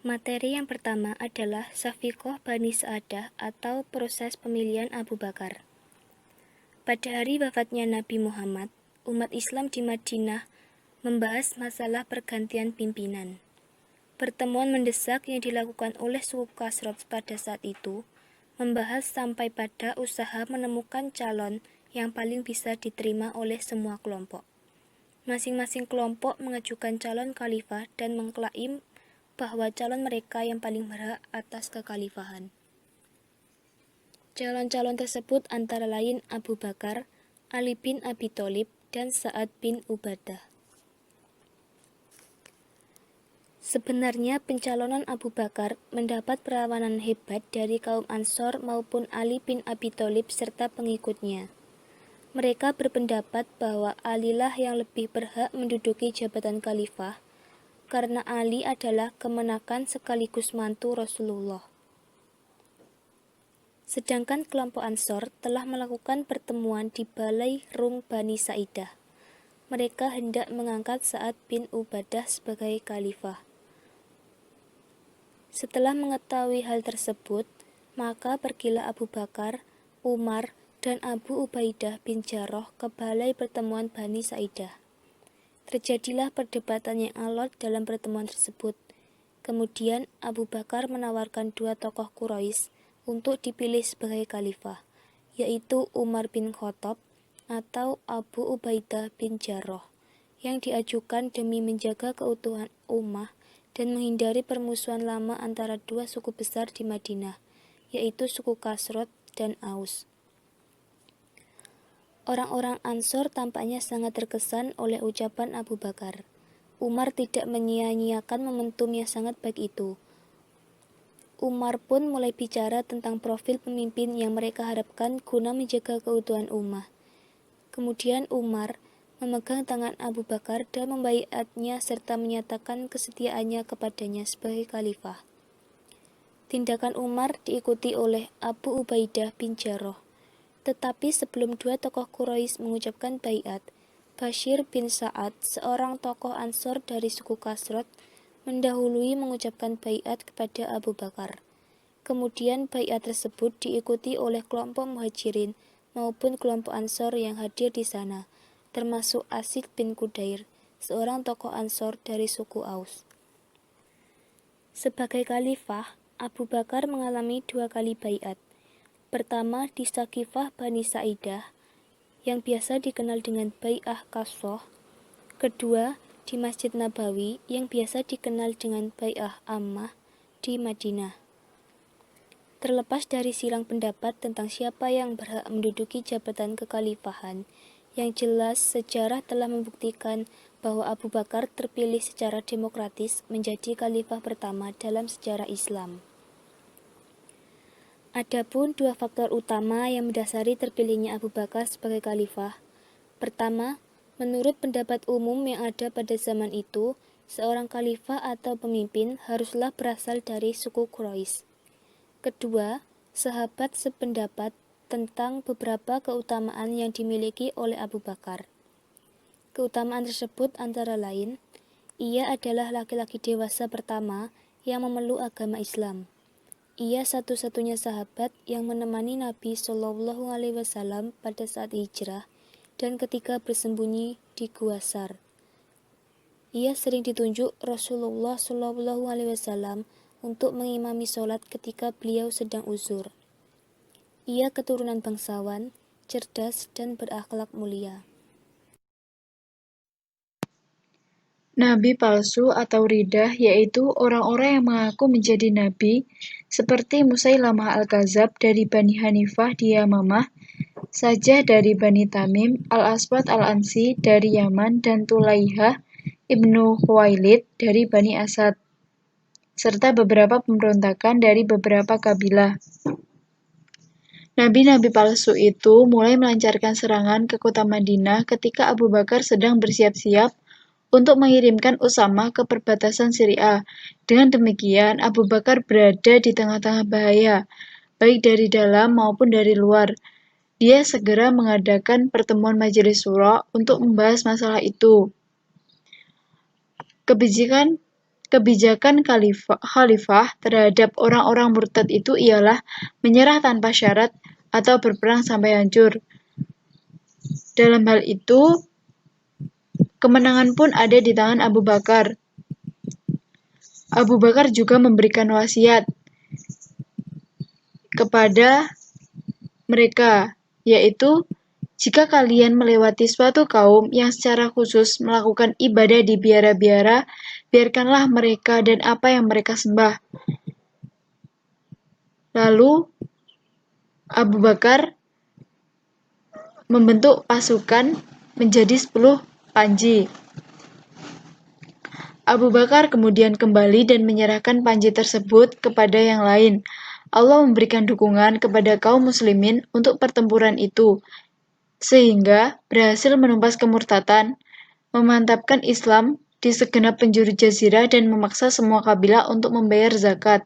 Materi yang pertama adalah Safiqah Bani Sa'adah atau proses pemilihan Abu Bakar. Pada hari wafatnya Nabi Muhammad, umat Islam di Madinah membahas masalah pergantian pimpinan. Pertemuan mendesak yang dilakukan oleh suku Khazraj pada saat itu membahas sampai pada usaha menemukan calon yang paling bisa diterima oleh semua kelompok. Masing-masing kelompok mengajukan calon khalifah dan mengklaim bahwa calon mereka yang paling berhak atas kekhalifahan. Calon-calon tersebut antara lain Abu Bakar, Ali bin Abi Thalib, dan Sa'ad bin Ubadah. Sebenarnya pencalonan Abu Bakar mendapat perlawanan hebat dari kaum Ansor maupun Ali bin Abi Thalib serta pengikutnya. Mereka berpendapat bahwa Alilah yang lebih berhak menduduki jabatan khalifah, karena Ali adalah kemenakan sekaligus mantu Rasulullah. Sedangkan kelompok Ansor telah melakukan pertemuan di Balai Rum Bani Sa'idah. Mereka hendak mengangkat Sa'ad bin Ubadah sebagai khalifah. Setelah mengetahui hal tersebut, maka pergilah Abu Bakar, Umar, dan Abu Ubaidah bin Jarrah ke Balai Pertemuan Bani Sa'idah. Terjadilah perdebatan yang alot dalam pertemuan tersebut. Kemudian Abu Bakar menawarkan dua tokoh Quraisy untuk dipilih sebagai khalifah, yaitu Umar bin Khattab atau Abu Ubaidah bin Jarrah, yang diajukan demi menjaga keutuhan ummah dan menghindari permusuhan lama antara dua suku besar di Madinah, yaitu suku Khazraj dan Aus. Orang-orang Ansor tampaknya sangat terkesan oleh ucapan Abu Bakar. Umar tidak menyia-nyiakan momentum yang sangat baik itu. Umar pun mulai bicara tentang profil pemimpin yang mereka harapkan guna menjaga keutuhan ummah. Kemudian Umar memegang tangan Abu Bakar dan membaiatnya serta menyatakan kesetiaannya kepadanya sebagai khalifah. Tindakan Umar diikuti oleh Abu Ubaidah bin Jarrah. Tetapi sebelum dua tokoh Quraisy mengucapkan baiat, Bashir bin Sa'ad, seorang tokoh Ansor dari suku Khazraj, mendahului mengucapkan baiat kepada Abu Bakar. Kemudian baiat tersebut diikuti oleh kelompok Muhajirin maupun kelompok Ansor yang hadir di sana, termasuk Asid bin Qudair, seorang tokoh Ansor dari suku Aus. Sebagai khalifah, Abu Bakar mengalami dua kali baiat. Pertama di Saqifah Bani Sa'idah, yang biasa dikenal dengan Bai'ah Qassoh. Kedua di Masjid Nabawi, yang biasa dikenal dengan Bai'ah Ammah di Madinah. Terlepas dari silang pendapat tentang siapa yang berhak menduduki jabatan kekhalifahan, yang jelas sejarah telah membuktikan bahwa Abu Bakar terpilih secara demokratis menjadi khalifah pertama dalam sejarah Islam. Adapun dua faktor utama yang mendasari terpilihnya Abu Bakar sebagai khalifah. Pertama, menurut pendapat umum yang ada pada zaman itu, seorang khalifah atau pemimpin haruslah berasal dari suku Quraisy. Kedua, sahabat sependapat tentang beberapa keutamaan yang dimiliki oleh Abu Bakar. Keutamaan tersebut antara lain, ia adalah laki-laki dewasa pertama yang memeluk agama Islam. Ia satu-satunya sahabat yang menemani Nabi Shallallahu Alaihi Wasallam pada saat hijrah dan ketika bersembunyi di Gua Sar. Ia sering ditunjuk Rasulullah Shallallahu Alaihi Wasallam untuk mengimami sholat ketika beliau sedang uzur. Ia keturunan bangsawan, cerdas, dan berakhlak mulia. Nabi palsu atau ridah, yaitu orang-orang yang mengaku menjadi nabi, seperti Musailamah al-Kadzab dari Bani Hanifah di Yamamah, Sajah dari Bani Tamim, Al-Aswad al-Ansi dari Yaman, dan Tulaihah ibnu Khuwailid dari Bani Asad, serta beberapa pemberontakan dari beberapa kabilah. Nabi-nabi palsu itu mulai melancarkan serangan ke kota Madinah ketika Abu Bakar sedang bersiap-siap untuk mengirimkan Usamah ke perbatasan Syria. Dengan demikian, Abu Bakar berada di tengah-tengah bahaya. baik dari dalam maupun dari luar. Dia segera mengadakan pertemuan majelis syura untuk membahas masalah itu. Kebijakan khalifah terhadap orang-orang murtad itu ialah menyerah tanpa syarat atau berperang sampai hancur. Dalam hal itu, kemenangan pun ada di tangan Abu Bakar. Abu Bakar juga memberikan wasiat kepada mereka, yaitu jika kalian melewati suatu kaum yang secara khusus melakukan ibadah di biara-biara, biarkanlah mereka dan apa yang mereka sembah. Lalu Abu Bakar membentuk pasukan menjadi 10 panji. Abu Bakar kemudian kembali dan menyerahkan panji tersebut kepada yang lain. Allah memberikan dukungan kepada kaum muslimin untuk pertempuran itu, sehingga berhasil menumpas kemurtatan, memantapkan Islam di segenap penjuru jazirah dan memaksa semua kabilah untuk membayar zakat.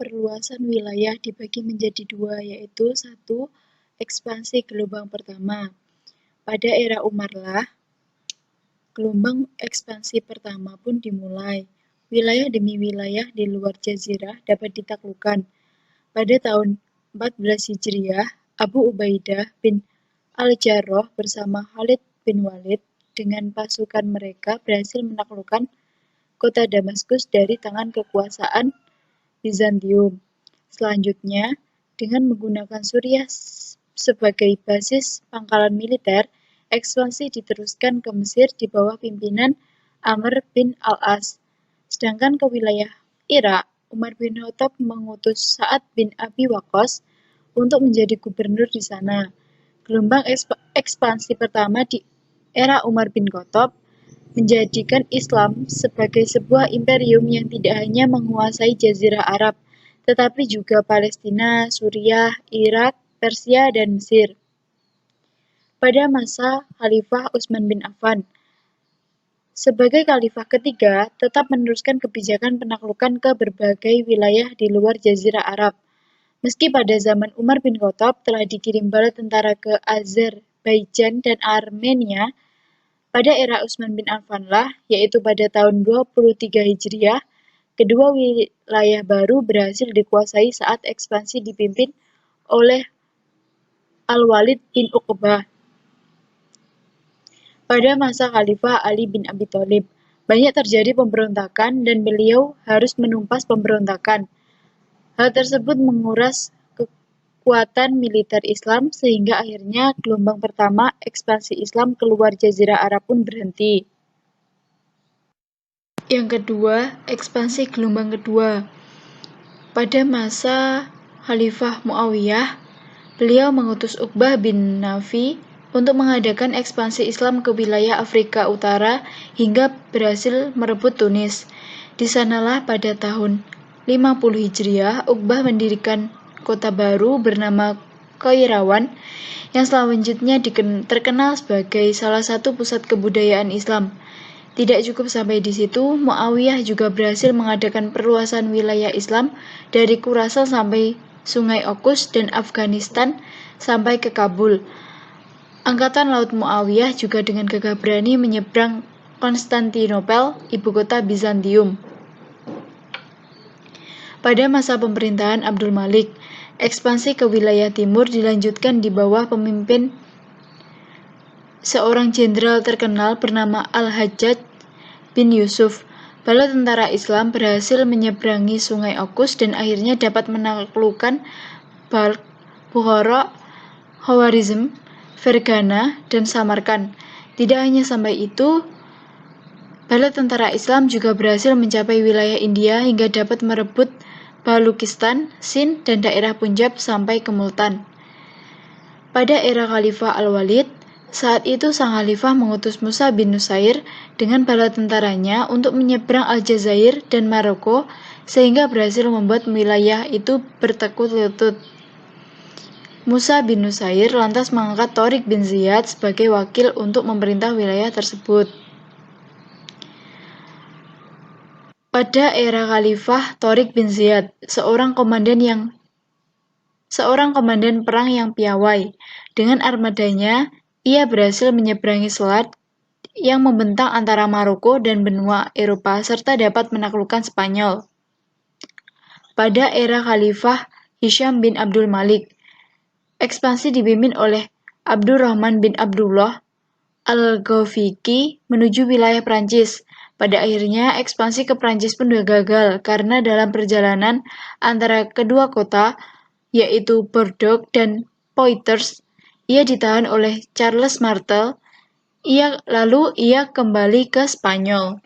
Perluasan wilayah dibagi menjadi dua, yaitu satu, ekspansi gelombang pertama. Pada era Umarlah, gelombang ekspansi pertama pun dimulai. Wilayah demi wilayah di luar jazirah dapat ditaklukkan. Pada tahun 14 Hijriah, Abu Ubaidah bin Al-Jarrah bersama Khalid bin Walid dengan pasukan mereka berhasil menaklukkan kota Damaskus dari tangan kekuasaan Bizantium. Selanjutnya, dengan menggunakan Suriah sebagai basis pangkalan militer, ekspansi diteruskan ke Mesir di bawah pimpinan Amr bin al-As. Sedangkan ke wilayah Irak, Umar bin Khattab mengutus Sa'ad bin Abi Waqqas untuk menjadi gubernur di sana. Gelombang ekspansi pertama di era Umar bin Khattab menjadikan Islam sebagai sebuah imperium yang tidak hanya menguasai Jazirah Arab, tetapi juga Palestina, Suriah, Irak, Persia, dan Mesir. Pada masa Khalifah Utsman bin Affan, sebagai khalifah ketiga, tetap meneruskan kebijakan penaklukan ke berbagai wilayah di luar Jazirah Arab. Meski pada zaman Umar bin Khattab telah dikirim bala tentara ke Azerbaijan dan Armenia, pada era Utsman bin Affan lah, yaitu pada tahun 23 Hijriah, kedua wilayah baru berhasil dikuasai saat ekspansi dipimpin oleh Al-Walid bin Uqbah. Pada masa Khalifah Ali bin Abi Thalib, banyak terjadi pemberontakan dan beliau harus menumpas pemberontakan. Hal tersebut menguras kekuatan militer Islam sehingga akhirnya gelombang pertama ekspansi Islam keluar Jazirah Arab pun berhenti. Yang kedua, ekspansi gelombang kedua. Pada masa Khalifah Muawiyah, beliau mengutus Uqbah bin Nafi untuk mengadakan ekspansi Islam ke wilayah Afrika Utara hingga berhasil merebut Tunis. Di sanalah pada tahun 50 Hijriah, Uqbah mendirikan kota baru bernama Qairawan yang selanjutnya terkenal sebagai salah satu pusat kebudayaan Islam. Tidak cukup sampai di situ, Muawiyah juga berhasil mengadakan perluasan wilayah Islam dari Khurasan sampai Sungai Okus dan Afghanistan sampai ke Kabul. Angkatan Laut Muawiyah juga dengan gagah berani menyeberang Konstantinopel, ibu kota Bizantium. Pada masa pemerintahan Abdul Malik, ekspansi ke wilayah timur dilanjutkan di bawah pemimpin seorang jenderal terkenal bernama Al-Hajjaj bin Yusuf. Bala tentara Islam berhasil menyeberangi Sungai Okus dan akhirnya dapat menaklukkan Balkh, Bukhara, Khawarizm, Fergana, dan Samarkand. Tidak hanya sampai itu, bala tentara Islam juga berhasil mencapai wilayah India hingga dapat merebut Balukistan, Sind, dan daerah Punjab sampai ke Multan. Pada era Khalifah Al-Walid, saat itu sang khalifah mengutus Musa bin Nusair dengan bala tentaranya untuk menyeberang Aljazair dan Maroko sehingga berhasil membuat wilayah itu bertekuk lutut. Musa bin Nusair lantas mengangkat Tharik bin Ziyad sebagai wakil untuk memerintah wilayah tersebut. Pada era Khalifah Tharik bin Ziyad, seorang komandan yang seorang komandan perang yang piawai. Dengan armadanya, ia berhasil menyeberangi selat yang membentang antara Maroko dan benua Eropa serta dapat menaklukkan Spanyol. Pada era Khalifah Hisham bin Abdul Malik, ekspansi dipimpin oleh Abdurrahman bin Abdullah Al-Ghafiqi menuju wilayah Prancis. Pada akhirnya, ekspansi ke Prancis pun gagal karena dalam perjalanan antara kedua kota, yaitu Bordeaux dan Poitiers, ia ditahan oleh Charles Martel. Lalu ia kembali ke Spanyol.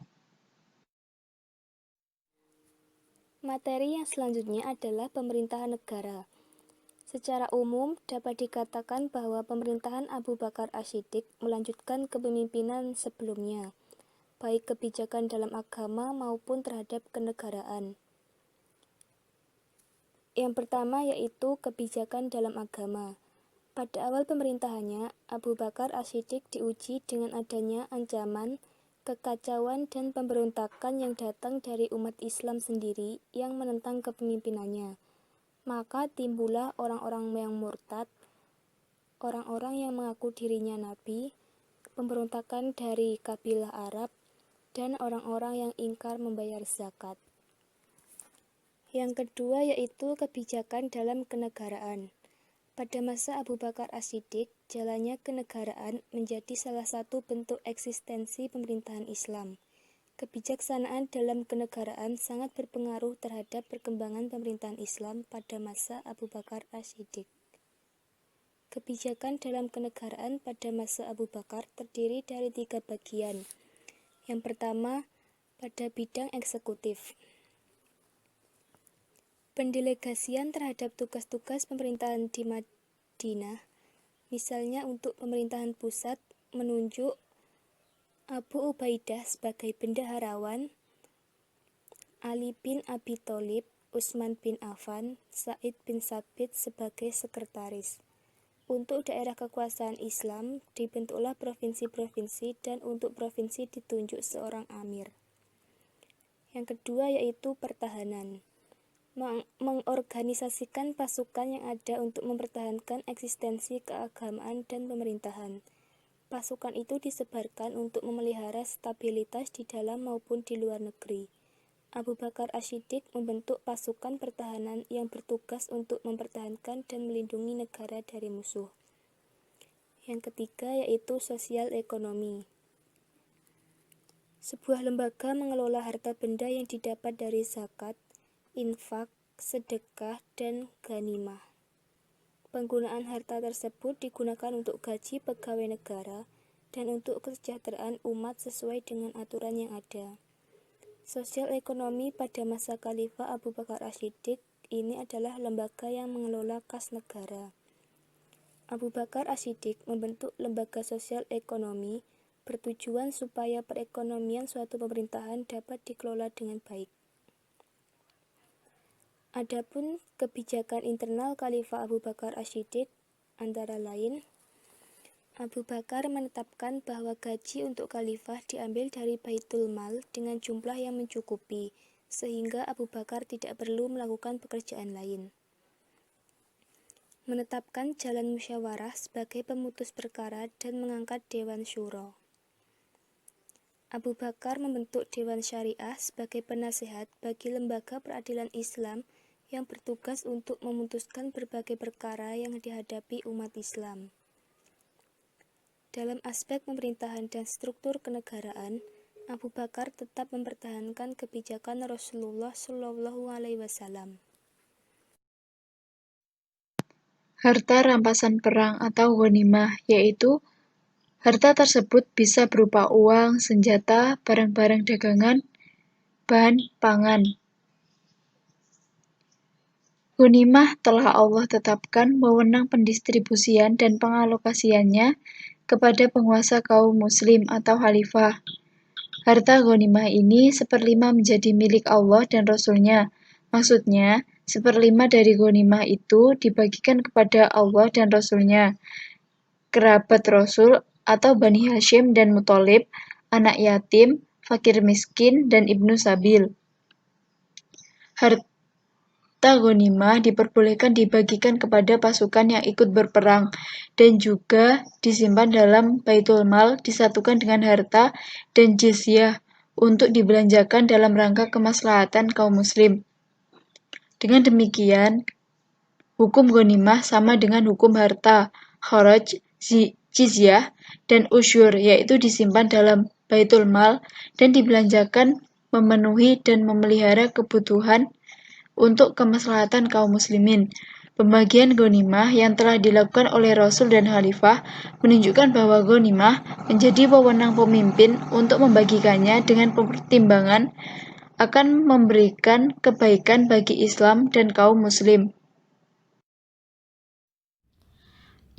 Materi yang selanjutnya adalah pemerintahan negara. Secara umum, dapat dikatakan bahwa pemerintahan Abu Bakar As-Siddiq melanjutkan kepemimpinan sebelumnya, baik kebijakan dalam agama maupun terhadap kenegaraan. Yang pertama yaitu kebijakan dalam agama. Pada awal pemerintahannya, Abu Bakar As-Siddiq diuji dengan adanya ancaman, kekacauan, dan pemberontakan yang datang dari umat Islam sendiri yang menentang kepemimpinannya. Maka timbullah orang-orang yang murtad, orang-orang yang mengaku dirinya nabi, pemberontakan dari kabilah Arab, dan orang-orang yang ingkar membayar zakat. Yang kedua yaitu kebijakan dalam kenegaraan. Pada masa Abu Bakar As-Siddiq, jalannya kenegaraan menjadi salah satu bentuk eksistensi pemerintahan Islam. Kebijaksanaan dalam kenegaraan sangat berpengaruh terhadap perkembangan pemerintahan Islam pada masa Abu Bakar As-Siddiq. Kebijakan dalam kenegaraan pada masa Abu Bakar terdiri dari 3 bagian. Yang pertama, pada bidang eksekutif. Pendelegasian terhadap tugas-tugas pemerintahan di Madinah, misalnya untuk pemerintahan pusat, menunjuk Abu Ubaidah sebagai bendaharawan, Ali bin Abi Thalib, Utsman bin Affan, Sa'id bin Tsabit sebagai sekretaris. Untuk daerah kekuasaan Islam, dibentuklah provinsi-provinsi dan untuk provinsi ditunjuk seorang amir. Yang kedua yaitu pertahanan. Mengorganisasikan pasukan yang ada untuk mempertahankan eksistensi keagamaan dan pemerintahan. Pasukan itu disebarkan untuk memelihara stabilitas di dalam maupun di luar negeri. Abu Bakar As-Siddiq membentuk pasukan pertahanan yang bertugas untuk mempertahankan dan melindungi negara dari musuh. Yang ketiga yaitu sosial ekonomi. Sebuah lembaga mengelola harta benda yang didapat dari zakat, infak, sedekah, dan ghanimah. Penggunaan harta tersebut digunakan untuk gaji pegawai negara dan untuk kesejahteraan umat sesuai dengan aturan yang ada. Sosial ekonomi pada masa Khalifah Abu Bakar As-Siddiq ini adalah lembaga yang mengelola kas negara. Abu Bakar As-Siddiq membentuk lembaga sosial ekonomi bertujuan supaya perekonomian suatu pemerintahan dapat dikelola dengan baik. Adapun kebijakan internal Khalifah Abu Bakar As-Siddiq antara lain, Abu Bakar menetapkan bahwa gaji untuk khalifah diambil dari Baitul Mal dengan jumlah yang mencukupi, sehingga Abu Bakar tidak perlu melakukan pekerjaan lain. Menetapkan jalan musyawarah sebagai pemutus perkara dan mengangkat Dewan Syuro. Abu Bakar membentuk Dewan Syariah sebagai penasehat bagi lembaga peradilan Islam yang bertugas untuk memutuskan berbagai perkara yang dihadapi umat Islam. Dalam aspek pemerintahan dan struktur kenegaraan, Abu Bakar tetap mempertahankan kebijakan Rasulullah SAW. Harta rampasan perang atau ghanimah, yaitu harta tersebut bisa berupa uang, senjata, barang-barang dagangan, bahan pangan. Ghanimah telah Allah tetapkan wewenang pendistribusian dan pengalokasiannya kepada penguasa kaum muslim atau khalifah. Harta ghanimah ini 1/5 menjadi milik Allah dan Rasul-Nya. Maksudnya, 1/5 dari ghanimah itu dibagikan kepada Allah dan Rasul-Nya, kerabat Rasul atau Bani Hashim dan Muthalib, anak yatim, fakir miskin, dan ibnu sabil. Harta ghanimah diperbolehkan dibagikan kepada pasukan yang ikut berperang dan juga disimpan dalam Baitul Mal disatukan dengan harta dan jizyah untuk dibelanjakan dalam rangka kemaslahatan kaum muslim. Dengan demikian, hukum ghanimah sama dengan hukum harta, kharaj, jizyah, dan usyur, yaitu disimpan dalam Baitul Mal dan dibelanjakan memenuhi dan memelihara kebutuhan untuk kemaslahatan kaum muslimin. Pembagian ghanimah yang telah dilakukan oleh Rasul dan Khalifah menunjukkan bahwa ghanimah menjadi wewenang pemimpin untuk membagikannya dengan pertimbangan akan memberikan kebaikan bagi Islam dan kaum muslim.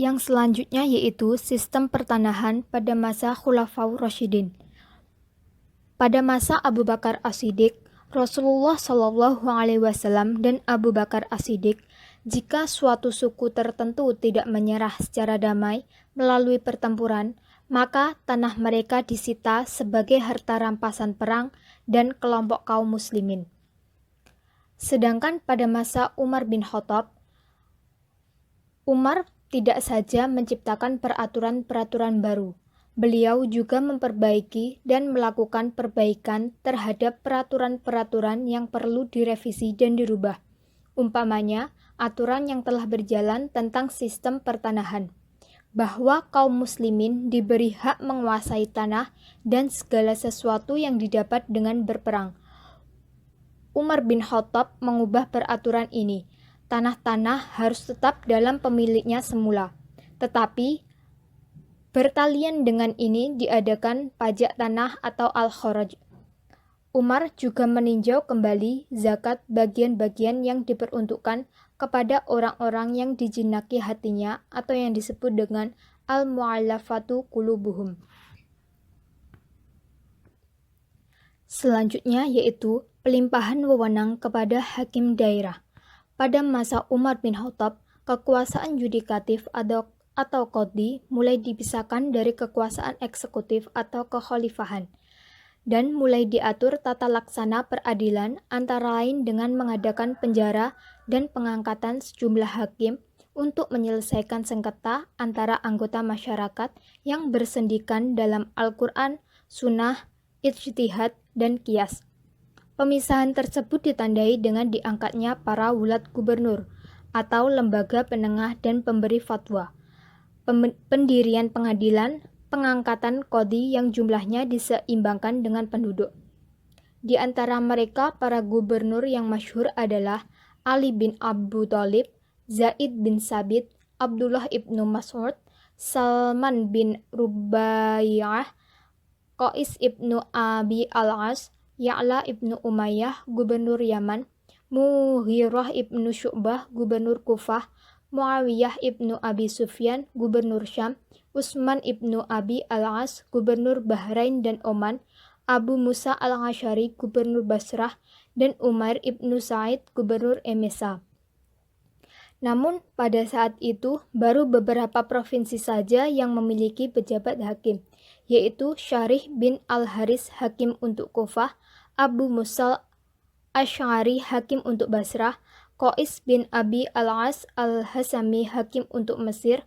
Yang selanjutnya yaitu sistem pertanahan pada masa Khulafaur Rasyidin. Pada masa Abu Bakar As-Siddiq, Rasulullah SAW dan Abu Bakar As-Siddiq, jika suatu suku tertentu tidak menyerah secara damai melalui pertempuran, maka tanah mereka disita sebagai harta rampasan perang dan kelompok kaum muslimin. Sedangkan pada masa Umar bin Khattab, Umar tidak saja menciptakan peraturan-peraturan baru, beliau juga memperbaiki dan melakukan perbaikan terhadap peraturan-peraturan yang perlu direvisi dan dirubah. Umpamanya, aturan yang telah berjalan tentang sistem pertanahan, bahwa kaum muslimin diberi hak menguasai tanah dan segala sesuatu yang didapat dengan berperang. Umar bin Khattab mengubah peraturan ini. Tanah-tanah harus tetap dalam pemiliknya semula, tetapi bertalian dengan ini diadakan pajak tanah atau al-kharaj. Umar juga meninjau kembali zakat bagian-bagian yang diperuntukkan kepada orang-orang yang dijinaki hatinya atau yang disebut dengan al-mu'allafatu qulubuhum. Selanjutnya yaitu pelimpahan wewenang kepada hakim daerah. Pada masa Umar bin Khattab, kekuasaan yudikatif atau qadhi mulai dipisahkan dari kekuasaan eksekutif atau kekhalifahan dan mulai diatur tata laksana peradilan antara lain dengan mengadakan penjara dan pengangkatan sejumlah hakim untuk menyelesaikan sengketa antara anggota masyarakat yang bersendikan dalam Al-Quran, Sunnah, Ijtihad, dan Qiyas. Pemisahan tersebut ditandai dengan diangkatnya para wulat gubernur atau lembaga penengah dan pemberi fatwa, pendirian pengadilan, pengangkatan qadhi yang jumlahnya diseimbangkan dengan penduduk. Di antara mereka, para gubernur yang masyhur adalah Ali bin Abu Thalib, Zaid bin Sabit, Abdullah ibnu Mas'ud, Salman bin Rubaiyah, Qais ibnu Abi al-As, Ya'la ibnu Umayyah, gubernur Yaman, Mughirah ibnu Syu'bah, gubernur Kufah, Muawiyah ibnu Abi Sufyan, gubernur Syam, Utsman ibnu Abi al-As, gubernur Bahrain dan Oman, Abu Musa al-Asy'ari, gubernur Basrah, dan Umair ibnu Sa'id, gubernur Emesa. Namun pada saat itu baru beberapa provinsi saja yang memiliki pejabat hakim, yaitu Syarih bin al-Haris hakim untuk Kufah, Abu Musa Asy'ari hakim untuk Basrah, Qais bin Abi al-As al-Hasami hakim untuk Mesir,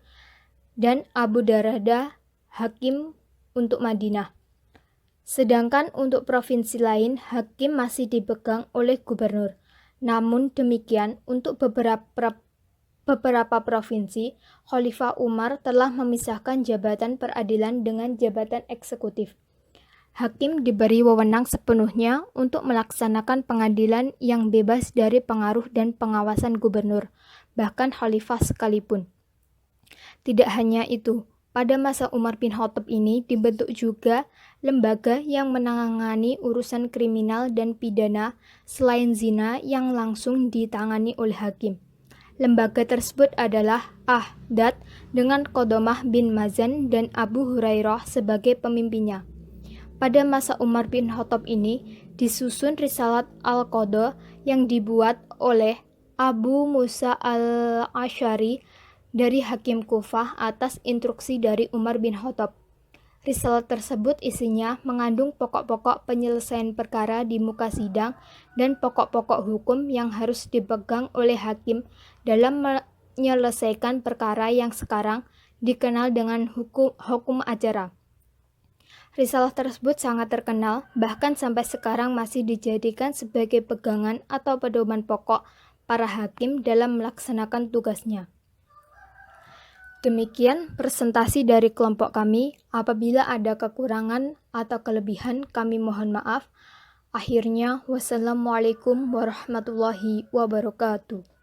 dan Abu Darda hakim untuk Madinah. Sedangkan untuk provinsi lain, hakim masih dipegang oleh gubernur. Namun demikian, untuk beberapa provinsi, Khalifah Umar telah memisahkan jabatan peradilan dengan jabatan eksekutif. Hakim diberi wewenang sepenuhnya untuk melaksanakan pengadilan yang bebas dari pengaruh dan pengawasan gubernur, bahkan khalifah sekalipun. Tidak hanya itu, pada masa Umar bin Khattab ini dibentuk juga lembaga yang menangani urusan kriminal dan pidana selain zina yang langsung ditangani oleh hakim. Lembaga tersebut adalah Ahdat dengan Qodamah bin Mazan dan Abu Hurairah sebagai pemimpinnya. Pada masa Umar bin Khattab ini disusun Risalat Al-Qadha yang dibuat oleh Abu Musa al-Asy'ari dari Hakim Kufah atas instruksi dari Umar bin Khattab. Risalah tersebut isinya mengandung pokok-pokok penyelesaian perkara di muka sidang dan pokok-pokok hukum yang harus dipegang oleh hakim dalam menyelesaikan perkara yang sekarang dikenal dengan hukum acara. Risalah tersebut sangat terkenal, bahkan sampai sekarang masih dijadikan sebagai pegangan atau pedoman pokok para hakim dalam melaksanakan tugasnya. Demikian presentasi dari kelompok kami. Apabila ada kekurangan atau kelebihan, kami mohon maaf. Akhirnya, wassalamualaikum warahmatullahi wabarakatuh.